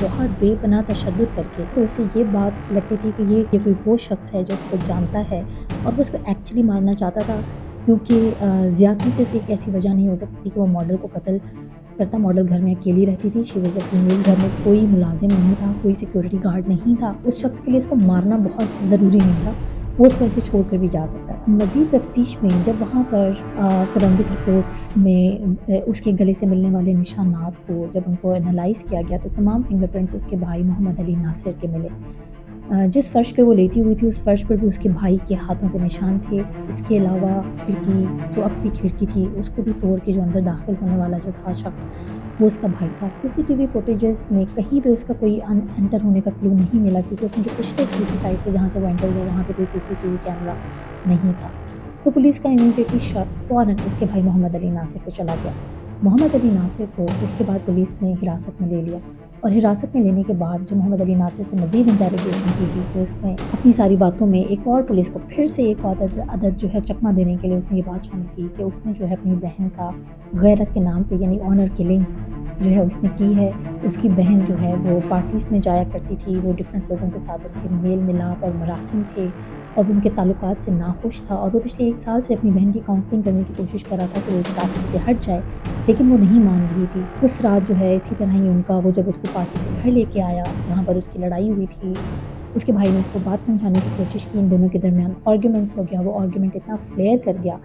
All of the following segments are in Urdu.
بہت بے پناہ تشدد کر کے تو اسے یہ بات لگتی تھی کہ یہ کوئی وہ شخص ہے جو اس کو جانتا ہے اور وہ اس کو ایکچولی مارنا چاہتا تھا، کیونکہ زیادتی صرف ایک ایسی وجہ نہیں ہو سکتی تھی کہ وہ ماڈل کو قتل کرتا۔ ماڈل گھر میں اکیلی رہتی تھی، شی واز اے فیمیل، گھر میں کوئی ملازم نہیں تھا، کوئی سیکورٹی گارڈ نہیں تھا، اس شخص کے لیے اس کو مارنا بہت ضروری نہیں تھا، وہ اس کو ایسے چھوڑ کر بھی جا سکتا تھا۔ مزید تفتیش میں جب وہاں پر فورینزک رپورٹس میں اس کے گلے سے ملنے والے نشانات کو جب ان کو انالائز کیا گیا تو تمام فنگر پرنٹس اس کے بھائی محمد علی ناصر کے ملے۔ جس فرش پہ وہ لیٹی ہوئی تھی اس فرش پر بھی اس کے بھائی کے ہاتھوں کے نشان تھے۔ اس کے علاوہ کھڑکی، جو عقبی کھڑکی تھی، اس کو بھی توڑ کے جو اندر داخل ہونے والا جو تھا شخص، وہ اس کا بھائی تھا۔ سی سی ٹی وی فوٹیجز میں کہیں پہ اس کا کوئی انٹر ہونے کا کلو نہیں ملا، کیونکہ اس نے جو پچھلے کھڑکی سائڈ سے جہاں سے وہ انٹر ہوا وہاں پہ کوئی سی سی ٹی وی کیمرہ نہیں تھا۔ تو پولیس کا امیڈیٹلی شک فوراً اس کے بھائی محمد علی ناصر کو چلا گیا۔ محمد علی ناصر کو اس کے بعد پولیس نے حراست میں لے لیا، اور حراست میں لینے کے بعد جو محمد علی ناصر سے مزید انٹیروگیشن کی گئی تو اس نے اپنی ساری باتوں میں ایک اور پولیس کو پھر سے ایک عدد جو ہے چکمہ دینے کے لیے اس نے یہ بات شامل کی کہ اس نے جو ہے اپنی بہن کا غیرت کے نام پہ یعنی آنر کلنگ جو ہے اس نے کی ہے۔ اس کی بہن جو ہے وہ پارٹیز میں جایا کرتی تھی، وہ ڈفرینٹ لوگوں کے ساتھ اس کے میل ملاپ اور مراسم تھے اور وہ ان کے تعلقات سے ناخوش تھا، اور وہ پچھلے 1 سال سے اپنی بہن کی کاؤنسلنگ کرنے کی کوشش کر رہا تھا کہ وہ اس راستے سے ہٹ جائے، لیکن وہ نہیں مان رہی تھی۔ اس رات جو ہے اسی طرح ہی ان کا وہ جب اس کو پارٹی سے گھر لے کے آیا جہاں پر اس کی لڑائی ہوئی تھی، اس کے بھائی نے اس کو بات سمجھانے کی کوشش کی، ان دونوں کے درمیان آرگیومنٹس ہو گیا، وہ آرگیومنٹ اتنا فلیئر کر گیا،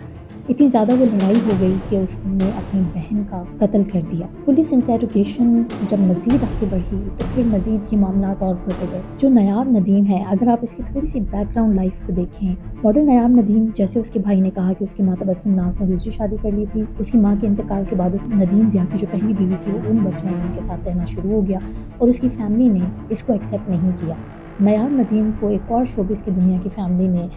اتنی زیادہ وہ لڑائی ہو گئی کہ اس نے اپنی بہن کا قتل کر دیا۔ پولیس انٹیروگیشن جب مزید آگے بڑھی تو پھر مزید یہ معاملات اور ہوتے گئے۔ جو نیاب ندیم ہے، اگر آپ اس کی تھوڑی سی بیک گراؤنڈ لائف کو دیکھیں، ماڈل نیاب ندیم جیسے اس کے بھائی نے کہا کہ اس کی ماں تبسم ناز نے دوسری شادی کر لی تھی، اس کی ماں کے انتقال کے بعد ندیم ضیاء کی جو پہلی بیوی تھی وہ ان بچوں ان کے ساتھ رہنا شروع ہو گیا اور اس کی فیملی نے اس کو ایکسیپٹ نہیں کیا۔ نیاب ندیم کو ایک اور شوبز کی دنیا کی فیملی نے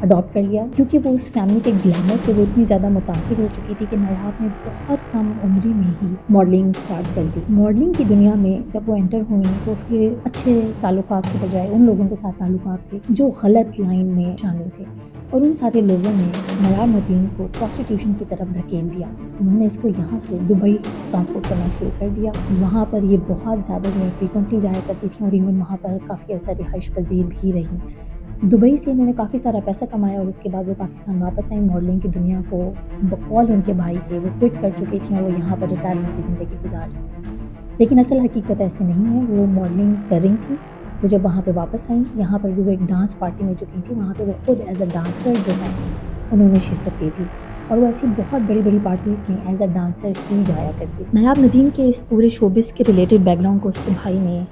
اڈاپٹ کر لیا، کیونکہ وہ اس فیملی کے گلیمر سے وہ اتنی زیادہ متاثر ہو چکی تھی کہ نیاب نے بہت کم عمری میں ہی ماڈلنگ سٹارٹ کر دی۔ ماڈلنگ کی دنیا میں جب وہ انٹر ہوئی تو اس کے اچھے تعلقات کے بجائے ان لوگوں کے ساتھ تعلقات تھے جو غلط لائن میں شامل تھے، اور ان سارے لوگوں نے نیاب ندیم کو پروسٹیٹیوشن کی طرف دھکیل دیا۔ انہوں نے اس کو یہاں سے دبئی ٹرانسپورٹ کرنا شروع کر دیا۔ وہاں پر یہ بہت زیادہ جو ہے فریکوینٹلی جایا کرتی تھیں اور ایون وہاں پر کافی عرصہ رہائش پذیر بھی رہی۔ دبئی سے انہوں نے کافی سارا پیسہ کمایا اور اس کے بعد وہ پاکستان واپس آئیں۔ ماڈلنگ کی دنیا کو بقول ان کے بھائی کے وہ کوئٹ کر چکی تھیں اور وہ یہاں پر ریٹائرمنٹ کی زندگی گزار رہی تھیں، لیکن اصل حقیقت ایسے نہیں ہے۔ وہ ماڈلنگ کر رہی تھیں، وہ جب وہاں پہ واپس آئیں یہاں پر بھی وہ ایک ڈانس پارٹی میں جو گئی تھی وہاں پہ وہ خود ایز اے ڈانسر جو ہے انہوں نے شرکت کی تھی، اور وہ ایسی بہت بڑی بڑی پارٹیز میں ایز اے ڈانسر ہی جایا کرتی تھی۔ نیاب ندیم کے اس پورے شوبز کے ریلیٹڈ بیک گراؤنڈ کو اس کے بھائی نے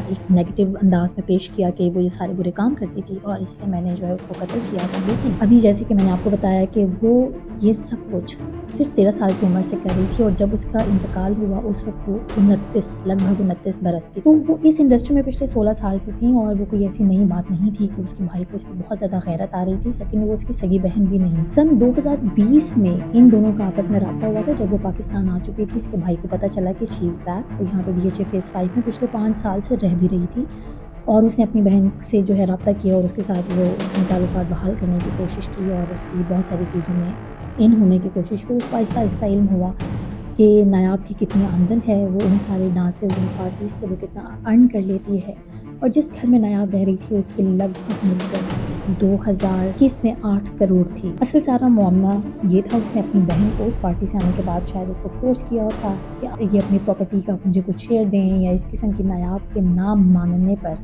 ایک نیگیٹو انداز میں پیش کیا کہ وہ یہ سارے برے کام کرتی تھی اور اس لیے میں نے جو ہے اس کو قتل کیا تھا، لیکن ابھی جیسے کہ میں نے آپ کو بتایا کہ وہ یہ سب کچھ صرف 13 سال کی عمر سے کر رہی تھی، اور جب اس کا انتقال ہوا اس وقت وہ 29 برس کی، تو وہ اس انڈسٹری میں پچھلے 16 سال سے تھیں اور وہ کوئی ایسی نئی بات نہیں تھی کہ اس کے بھائی کو اس پہ بہت زیادہ غیرت آ رہی تھی۔ سیکنڈلی وہ اس کی سگی بہن بھی نہیں۔ سن 2020 میں ان دونوں کا آپس میں رابطہ ہوا تھا جب وہ پاکستان آ چکی تھی۔ اس کے بھائی کو پتہ چلا کہ شی از بیک، وہ یہاں پہ DHA فیز 5 میں پچھلے 5 سال سے رہ بھی رہی تھی، اور اس نے اپنی بہن سے جو ہے رابطہ کیا اور اس کے ساتھ اس نے تعلقات بحال کرنے کی کوشش کی اور اس کی بہت ساری چیزوں میں ان ہونے کی کوشش کی۔ اس کو آہستہ آہستہ علم ہوا کہ نیاب کی کتنی آمدن ہے، وہ ان سارے ڈانسز ان پارٹیز سے وہ کتنا ارن کر لیتی ہے، اور جس گھر میں نیاب رہ رہی تھی اس کی لگ بھگ ملکیت 2021 میں 8 کروڑ تھی۔ اصل سارا معاملہ یہ تھا، اس نے اپنی بہن کو اس پارٹی سے آنے کے بعد شاید اس کو فورس کیا تھا کہ یہ اپنی پراپرٹی کا مجھے کچھ شیئر دیں، یا اس قسم کی نیاب کے نام ماننے پر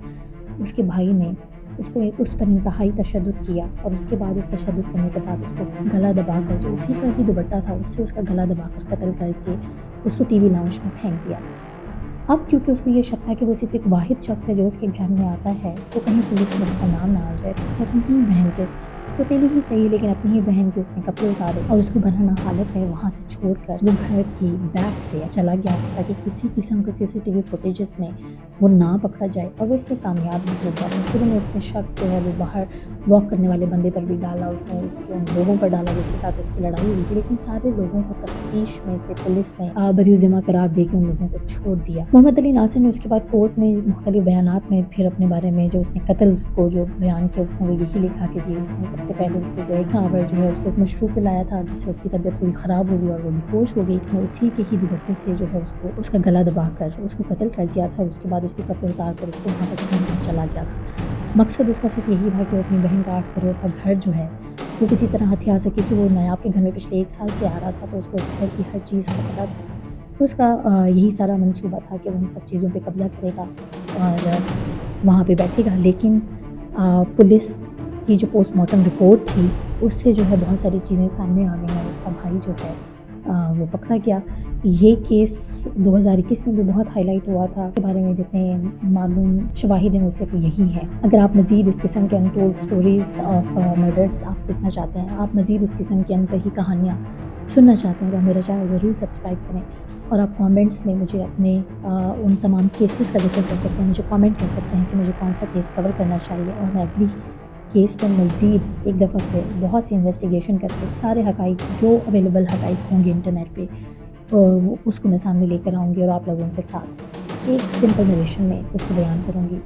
اس کے بھائی نے اس پر انتہائی تشدد کیا، اور اس کے بعد اس تشدد کرنے کے بعد اس کو گلا دبا کر جو اسی کا ہی دوپٹہ تھا اس سے اس کا گلا دبا کر قتل کر کے اس کو ٹی وی لاؤنج میں پھینک دیا۔ اب کیونکہ اس کو یہ شک تھا کہ وہ صرف ایک واحد شخص ہے جو اس کے گھر میں آتا ہے تو کہیں پولیس میں اس کا نام نہ آ جائے، تو اس نے اپنی ہی بہن کے سوتیلی ہی صحیح لیکن اپنی ہی بہن کے اس نے کپڑے اتارے اور اس کو برہنہ حالت میں وہاں سے چھوڑ کر وہ گھر کی بیک سے چلا گیا تاکہ کسی قسم کے CCTV فوٹیجز میں وہ نہ پکڑا جائے، اور وہ اس میں کامیاب بھی ہو گیا۔ تو شروع میں اس نے شک جو ہے وہ باہر واک کرنے والے بندے پر بھی ڈالا، اس نے اس کے ان لوگوں پر ڈالا جس کے ساتھ اس کی لڑائی ہوئی تھی، لیکن سارے لوگوں کو تفتیش میں سے پولیس نے بری ذمہ قرار دے کے ان لوگوں کو چھوڑ دیا۔ محمد علی ناصر نے اس کے بعد کورٹ میں مختلف بیانات میں پھر اپنے بارے میں جو اس نے قتل کو جو بیان کیا اس نے وہ یہی لکھا کہ جی اس نے وقت سے پہلے اس کو جو ہے خاور جو ہے اس کو ایک مشروب پلایا تھا، جس سے اس کی طبیعت تھوڑی خراب ہو گئی اور وہ بے ہوش ہو گئی۔ اس نے اسی کے ہی دوپٹے سے جو ہے اس کو اس کا گلا دبا کر اس کو قتل کر دیا تھا، اور اس کے بعد اس کے کپڑے اتار کر اس کو وہاں پر پھینک کر چلا گیا تھا۔ مقصد اس کا صرف یہی تھا کہ وہ اپنی بہن کا 8 کروڑ کا گھر جو ہے وہ کسی طرح ہتھیا سکے، کہ وہ نایاب کے گھر میں پچھلے 1 سال سے آ رہا تھا، تو اس کو اس گھر کی ہر چیز کا پتہ تھا۔ تو اس کا یہی سارا منصوبہ تھا کہ وہ ان سب چیزوں پہ قبضہ کرے گا اور وہاں پہ بیٹھے گا۔ لیکن پولیس کی جو پوسٹ مارٹم رپورٹ تھی اس سے جو ہے بہت ساری چیزیں سامنے آ گئیں، اور اس کا بھائی جو ہے وہ پکڑا گیا۔ یہ کیس 2021 میں بھی بہت ہائی لائٹ ہوا تھا، اس کے بارے میں جتنے معلوم شواہد ہیں وہ صرف یہی ہے۔ اگر آپ مزید اس قسم کے انٹولڈ سٹوریز آف مرڈرز آپ دیکھنا چاہتے ہیں، آپ مزید اس قسم کی انتہی کہانیاں سننا چاہتے ہیں، تو میرا چینل ضرور سبسکرائب کریں، اور آپ کامنٹس میں مجھے اپنے ان تمام کیسز کا ذکر کر سکتے ہیں، مجھے کامنٹ کر سکتے ہیں کہ مجھے کون سا کیس کور کرنا چاہیے، اور میں اگلی کیس پر مزید ایک دفعہ پھر بہت سی انویسٹیگیشن کر کے سارے حقائق جو اویلیبل حقائق ہوں گے انٹرنیٹ پہ اس کو میں سامنے لے کر آؤں گی، اور آپ لوگوں کے ساتھ ایک سمپل نریشن میں اس کو بیان کروں گی۔